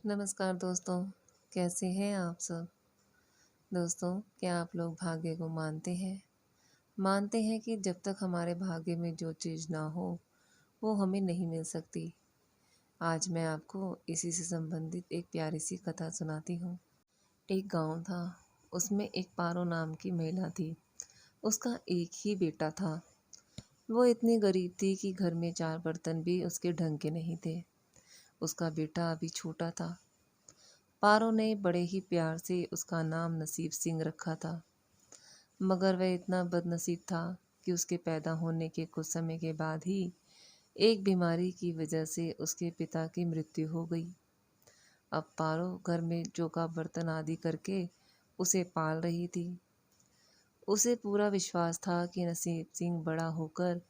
नमस्कार दोस्तों, कैसे हैं आप सब? दोस्तों, क्या आप लोग भाग्य को मानते हैं? मानते हैं कि जब तक हमारे भाग्य में जो चीज़ ना हो, वो हमें नहीं मिल सकती। आज मैं आपको इसी से संबंधित एक प्यारी सी कथा सुनाती हूँ। एक गांव था, उसमें एक पारो नाम की महिला थी। उसका एक ही बेटा था। वो इतनी गरीब थी कि घर में 4 बर्तन भी उसके ढंग के नहीं थे। उसका बेटा अभी छोटा था। पारो ने बड़े ही प्यार से उसका नाम नसीब सिंह रखा था, मगर वह इतना बदनसीब था कि उसके पैदा होने के कुछ समय के बाद ही एक बीमारी की वजह से उसके पिता की मृत्यु हो गई। अब पारो घर में चौका बर्तन आदि करके उसे पाल रही थी। उसे पूरा विश्वास था कि नसीब सिंह बड़ा होकर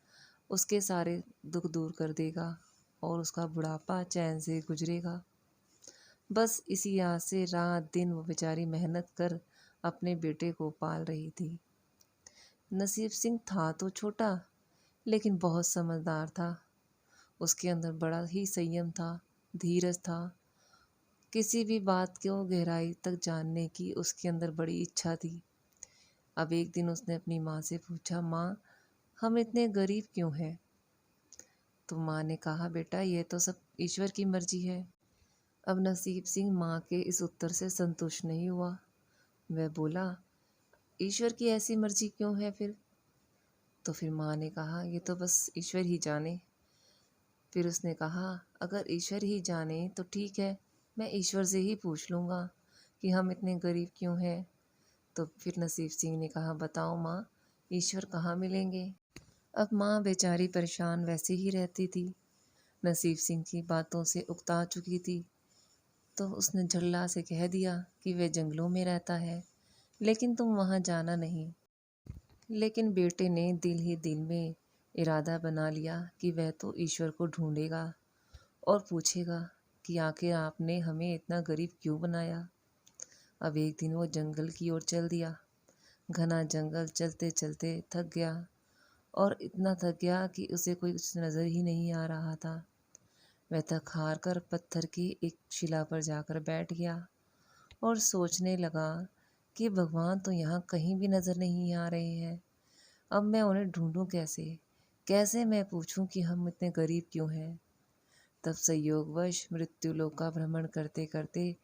उसके सारे दुख दूर कर देगा और उसका बुढ़ापा चैन से गुजरेगा। बस इसी आस से रात दिन वो बेचारी मेहनत कर अपने बेटे को पाल रही थी। नसीब सिंह था तो छोटा, लेकिन बहुत समझदार था। उसके अंदर बड़ा ही संयम था, धीरज था। किसी भी बात को गहराई तक जानने की उसके अंदर बड़ी इच्छा थी। अब एक दिन उसने अपनी माँ से पूछा, माँ, हम इतने गरीब क्यों हैं? तो माँ ने कहा, बेटा, ये तो सब ईश्वर की मर्जी है। अब नसीब सिंह माँ के इस उत्तर से संतुष्ट नहीं हुआ। वह बोला, ईश्वर की ऐसी मर्जी क्यों है फिर? तो फिर माँ ने कहा, ये तो बस ईश्वर ही जाने। फिर उसने कहा, अगर ईश्वर ही जाने तो ठीक है, मैं ईश्वर से ही पूछ लूँगा कि हम इतने गरीब क्यों हैं। तो फिर नसीब सिंह ने कहा, बताओ माँ, ईश्वर कहाँ मिलेंगे? अब माँ बेचारी परेशान वैसे ही रहती थी। नसीब सिंह की बातों से उकता चुकी थी, तो उसने झल्ला से कह दिया कि वह जंगलों में रहता है, लेकिन तुम वहाँ जाना नहीं। लेकिन बेटे ने दिल ही दिल में इरादा बना लिया कि वह तो ईश्वर को ढूंढेगा और पूछेगा कि आखिर आपने हमें इतना गरीब क्यों बनाया। अब एक दिन वो जंगल की ओर चल दिया। घना जंगल चलते चलते थक गया, और इतना थक गया कि उसे कोई कुछ नज़र ही नहीं आ रहा था। वह थक हार कर पत्थर की एक शिला पर जाकर बैठ गया और सोचने लगा कि भगवान तो यहाँ कहीं भी नज़र नहीं आ रहे हैं। अब मैं उन्हें ढूंढूं कैसे? कैसे मैं पूछूं कि हम इतने गरीब क्यों हैं? तब संयोगवश मृत्युलोक का भ्रमण करते करते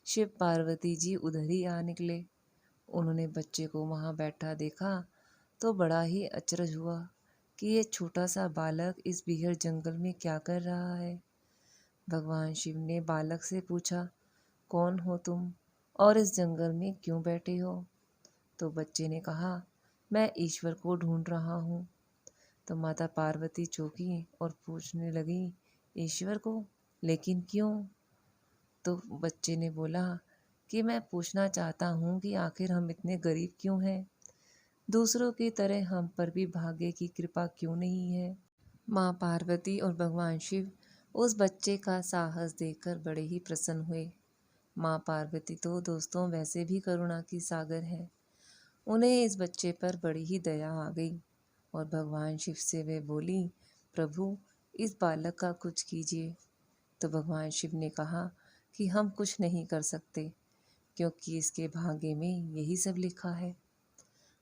शिव पार्वती जी उधर ही आ निकले। उन्होंने बच्चे को वहां बैठा देखा तो बड़ा ही अचरज हुआ कि ये छोटा सा बालक इस बीहड़ जंगल में क्या कर रहा है। भगवान शिव ने बालक से पूछा, कौन हो तुम और इस जंगल में क्यों बैठे हो? तो बच्चे ने कहा, मैं ईश्वर को ढूंढ रहा हूँ। तो माता पार्वती चौंकी और पूछने लगी, ईश्वर को? लेकिन क्यों? तो बच्चे ने बोला कि मैं पूछना चाहता हूँ कि आखिर हम इतने गरीब क्यों हैं? दूसरों की तरह हम पर भी भाग्य की कृपा क्यों नहीं है? माँ पार्वती और भगवान शिव उस बच्चे का साहस देखकर बड़े ही प्रसन्न हुए। माँ पार्वती तो दोस्तों वैसे भी करुणा की सागर है। उन्हें इस बच्चे पर बड़ी ही दया आ गई और भगवान शिव से वे बोली, प्रभु, इस बालक का कुछ कीजिए। तो भगवान शिव ने कहा कि हम कुछ नहीं कर सकते, क्योंकि इसके भाग्य में यही सब लिखा है।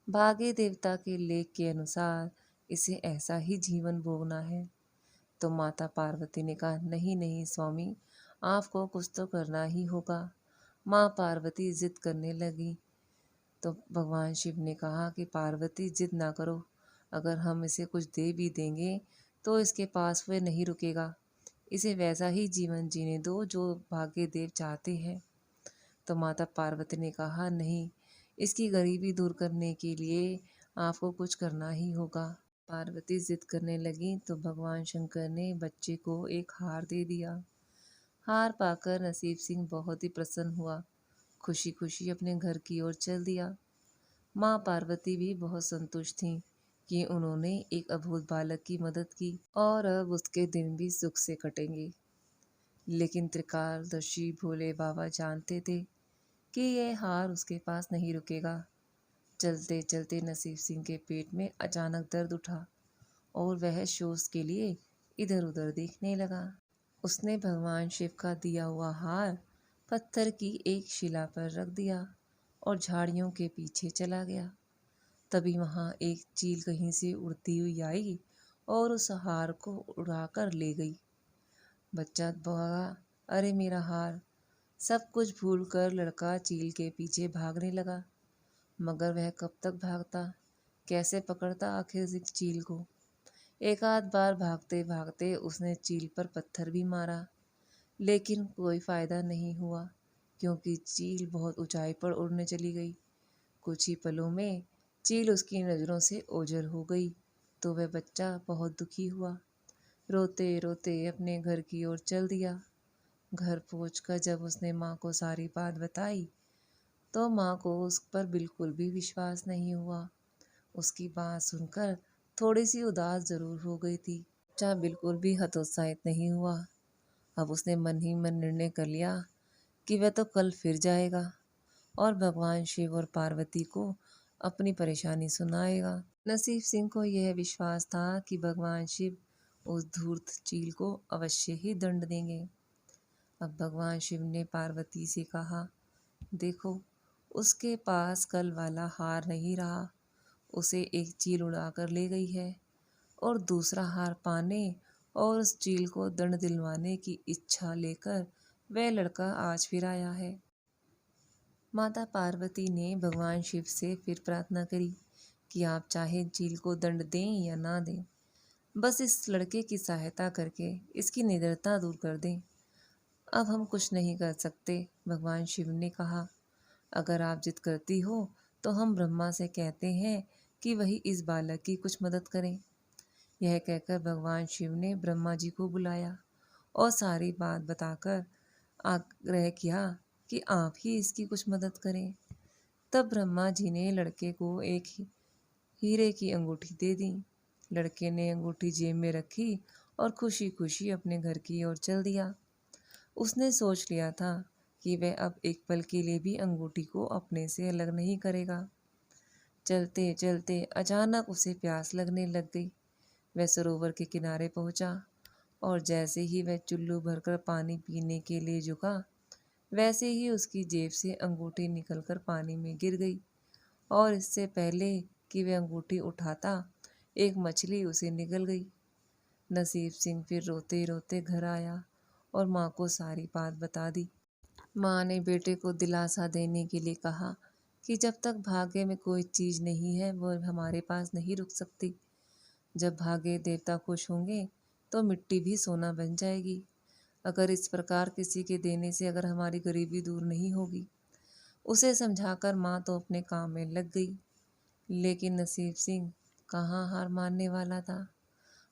भाग्य देवता के लेख के अनुसार इसे ऐसा ही जीवन भोगना है। तो माता पार्वती ने कहा, नहीं नहीं स्वामी, आपको कुछ तो करना ही होगा। माँ पार्वती जिद करने लगी। तो भगवान शिव ने कहा कि पार्वती, जिद ना करो। अगर हम इसे कुछ दे भी देंगे तो इसके पास वह नहीं रुकेगा। इसे वैसा ही जीवन जीने दो जो भाग्य देव चाहते हैं। तो माता पार्वती ने कहा, नहीं, इसकी गरीबी दूर करने के लिए आपको कुछ करना ही होगा। पार्वती जिद करने लगी तो भगवान शंकर ने बच्चे को एक हार दे दिया। हार पाकर नसीब सिंह बहुत ही प्रसन्न हुआ। खुशी खुशी अपने घर की ओर चल दिया। माँ पार्वती भी बहुत संतुष्ट थीं कि उन्होंने एक अबोध बालक की मदद की और अब उसके दिन भी सुख से कटेंगे। लेकिन त्रिकालदर्शी भोले बाबा जानते थे कि यह हार उसके पास नहीं रुकेगा। चलते चलते नसीब सिंह के पेट में अचानक दर्द उठा और वह शोष के लिए इधर उधर देखने लगा। उसने भगवान शिव का दिया हुआ हार पत्थर की एक शिला पर रख दिया और झाड़ियों के पीछे चला गया। तभी वहां एक चील कहीं से उड़ती हुई आई और उस हार को उड़ाकर ले गई। बच्चा भागा, अरे मेरा हार! सब कुछ भूलकर लड़का चील के पीछे भागने लगा। मगर वह कब तक भागता, कैसे पकड़ता आखिर इस चील को। एक आध बार भागते भागते उसने चील पर पत्थर भी मारा, लेकिन कोई फायदा नहीं हुआ, क्योंकि चील बहुत ऊंचाई पर उड़ने चली गई। कुछ ही पलों में चील उसकी नज़रों से ओझल हो गई, तो वह बच्चा बहुत दुखी हुआ। रोते रोते अपने घर की ओर चल दिया। घर पहुंचकर जब उसने माँ को सारी बात बताई, तो माँ को उस पर बिल्कुल भी विश्वास नहीं हुआ। उसकी बात सुनकर थोड़ी सी उदास जरूर हो गई थी। बच्चा बिल्कुल भी हतोत्साहित नहीं हुआ। अब उसने मन ही मन निर्णय कर लिया कि वह तो कल फिर जाएगा और भगवान शिव और पार्वती को अपनी परेशानी सुनाएगा। नसीब सिंह को यह विश्वास था कि भगवान शिव उस धूर्त चील को अवश्य ही दंड देंगे। अब भगवान शिव ने पार्वती से कहा, देखो, उसके पास कल वाला हार नहीं रहा। उसे एक चील उड़ाकर ले गई है और दूसरा हार पाने और उस चील को दंड दिलवाने की इच्छा लेकर वह लड़का आज फिर आया है। माता पार्वती ने भगवान शिव से फिर प्रार्थना करी कि आप चाहे चील को दंड दें या ना दें, बस इस लड़के की सहायता करके इसकी निडरता दूर कर दें। अब हम कुछ नहीं कर सकते, भगवान शिव ने कहा। अगर आप जिद करती हो तो हम ब्रह्मा से कहते हैं कि वही इस बालक की कुछ मदद करें। यह कहकर भगवान शिव ने ब्रह्मा जी को बुलाया और सारी बात बताकर आग्रह किया कि आप ही इसकी कुछ मदद करें। तब ब्रह्मा जी ने लड़के को एक हीरे की अंगूठी दे दी। लड़के ने अंगूठी जेब में रखी और खुशी खुशी अपने घर की ओर चल दिया। उसने सोच लिया था कि वह अब एक पल के लिए भी अंगूठी को अपने से अलग नहीं करेगा। चलते चलते अचानक उसे प्यास लगने लग गई। वह सरोवर के किनारे पहुंचा और जैसे ही वह चुल्लू भरकर पानी पीने के लिए झुका, वैसे ही उसकी जेब से अंगूठी निकलकर पानी में गिर गई और इससे पहले कि वह अंगूठी उठाता, एक मछली उसे निगल गई। नसीब सिंह फिर रोते रोते घर आया और माँ को सारी बात बता दी। माँ ने बेटे को दिलासा देने के लिए कहा कि जब तक भाग्य में कोई चीज़ नहीं है वह हमारे पास नहीं रुक सकती। जब भाग्य देवता खुश होंगे तो मिट्टी भी सोना बन जाएगी। अगर इस प्रकार किसी के देने से अगर हमारी गरीबी दूर नहीं होगी। उसे समझाकर माँ तो अपने काम में लग गई, लेकिन नसीब सिंह कहाँ हार मानने वाला था।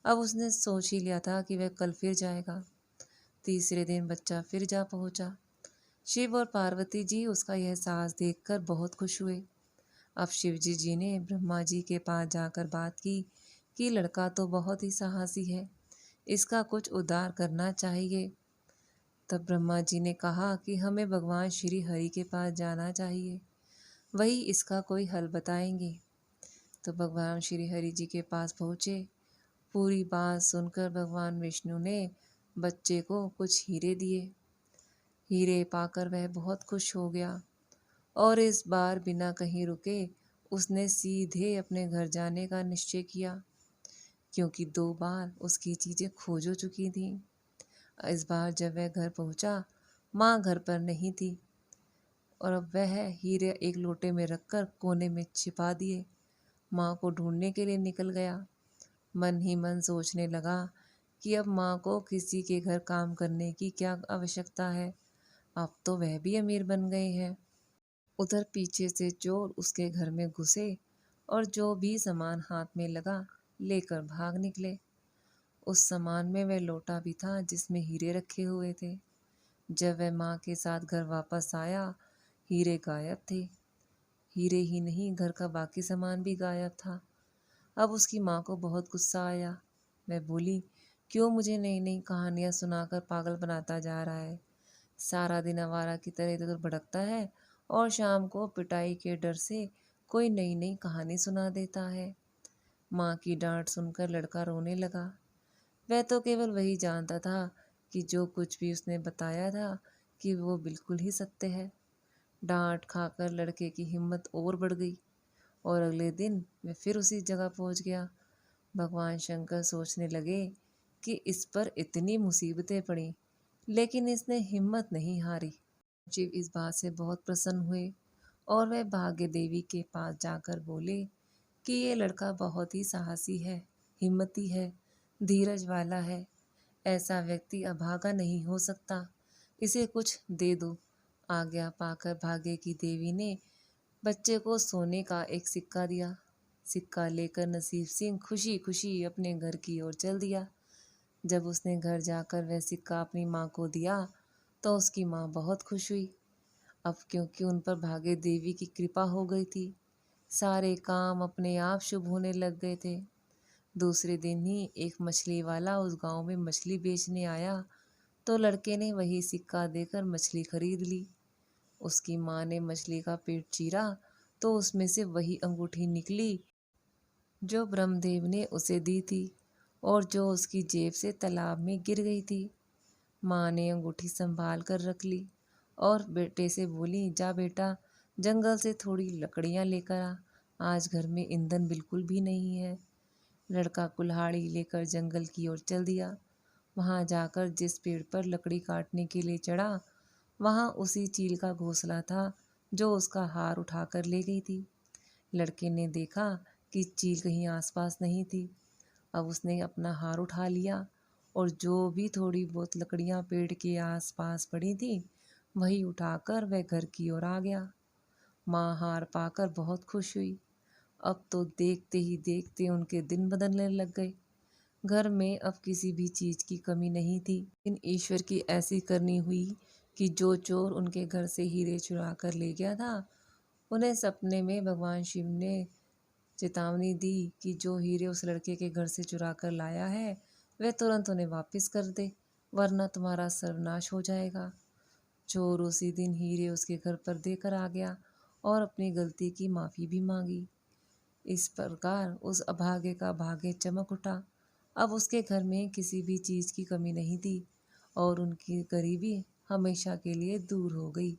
अब उसने सोच ही लिया था कि वह कल फिर जाएगा। तीसरे दिन बच्चा फिर जा पहुंचा। शिव और पार्वती जी उसका यह साहस देखकर बहुत खुश हुए। अब शिवजी जी ने ब्रह्मा जी के पास जाकर बात की कि लड़का तो बहुत ही साहसी है, इसका कुछ उद्धार करना चाहिए। तब ब्रह्मा जी ने कहा कि हमें भगवान श्री हरि के पास जाना चाहिए, वही इसका कोई हल बताएंगे। तो भगवान श्री हरि जी के पास पहुँचे। पूरी बात सुनकर भगवान विष्णु ने बच्चे को कुछ हीरे दिए। हीरे पाकर वह बहुत खुश हो गया और इस बार बिना कहीं रुके उसने सीधे अपने घर जाने का निश्चय किया, क्योंकि 2 बार उसकी चीज़ें खो जो चुकी थीं। इस बार जब वह घर पहुंचा, माँ घर पर नहीं थी और अब वह हीरे एक लोटे में रखकर कोने में छिपा दिए माँ को ढूंढने के लिए निकल गया। मन ही मन सोचने लगा कि अब माँ को किसी के घर काम करने की क्या आवश्यकता है, अब तो वह भी अमीर बन गए हैं। उधर पीछे से चोर उसके घर में घुसे और जो भी सामान हाथ में लगा लेकर भाग निकले। उस सामान में वह लोटा भी था जिसमें हीरे रखे हुए थे। जब वह माँ के साथ घर वापस आया, हीरे गायब थे। हीरे ही नहीं, घर का बाकी सामान भी गायब था। अब उसकी माँ को बहुत गुस्सा आया। वह बोली, क्यों मुझे नई नई कहानियाँ सुनाकर पागल बनाता जा रहा है। सारा दिन आवारा की तरह इधर उधर भटकता है और शाम को पिटाई के डर से कोई नई नई कहानी सुना देता है। माँ की डांट सुनकर लड़का रोने लगा। वह तो केवल वही जानता था कि जो कुछ भी उसने बताया था कि वो बिल्कुल ही सत्य है। डांट खाकर लड़के की हिम्मत और बढ़ गई और अगले दिन वह फिर उसी जगह पहुंच गया। भगवान शंकर सोचने लगे कि इस पर इतनी मुसीबतें पड़ी, लेकिन इसने हिम्मत नहीं हारी। शिव इस बात से बहुत प्रसन्न हुए और वह भाग्य देवी के पास जाकर बोले कि ये लड़का बहुत ही साहसी है, हिम्मती है, धीरज वाला है। ऐसा व्यक्ति अभागा नहीं हो सकता। इसे कुछ दे दो। आज्ञा पाकर भाग्य की देवी ने बच्चे को सोने का एक सिक्का दिया। सिक्का लेकर नसीब सिंह खुशी खुशी अपने घर की ओर चल दिया। जब उसने घर जाकर वह सिक्का अपनी माँ को दिया तो उसकी माँ बहुत खुश हुई। अब क्योंकि उन पर भाग्य देवी की कृपा हो गई थी, सारे काम अपने आप शुभ होने लग गए थे। दूसरे दिन ही एक मछली वाला उस गांव में मछली बेचने आया तो लड़के ने वही सिक्का देकर मछली खरीद ली। उसकी माँ ने मछली का पेट चीरा तो उसमें से वही अंगूठी निकली जो ब्रह्मदेव ने उसे दी थी और जो उसकी जेब से तालाब में गिर गई थी। माँ ने अंगूठी संभाल कर रख ली और बेटे से बोली, जा बेटा, जंगल से थोड़ी लकड़ियाँ लेकर आ, आज घर में ईंधन बिल्कुल भी नहीं है। लड़का कुल्हाड़ी लेकर जंगल की ओर चल दिया। वहां जाकर जिस पेड़ पर लकड़ी काटने के लिए चढ़ा, वहां उसी चील का घोंसला था जो उसका हार उठाकर ले गई थी। लड़के ने देखा कि चील कहीं आसपास नहीं थी। अब उसने अपना हार उठा लिया और जो भी थोड़ी बहुत लकड़ियां पेड़ के आसपास पड़ी थी, वही उठाकर वह घर की ओर आ गया। माँ हार पाकर बहुत खुश हुई। अब तो देखते ही देखते उनके दिन बदलने लग गए। घर में अब किसी भी चीज की कमी नहीं थी। लेकिन ईश्वर की ऐसी करनी हुई कि जो चोर उनके घर से हीरे चुरा कर ले गया था, उन्हें सपने में भगवान शिव ने चेतावनी दी कि जो हीरे उस लड़के के घर से चुरा कर लाया है वह तुरंत उन्हें वापस कर दे, वरना तुम्हारा सर्वनाश हो जाएगा। चोर उसी दिन हीरे उसके घर पर देकर आ गया और अपनी गलती की माफ़ी भी मांगी। इस प्रकार उस अभागे का भाग्य चमक उठा। अब उसके घर में किसी भी चीज़ की कमी नहीं थी और उनकी गरीबी हमेशा के लिए दूर हो गई।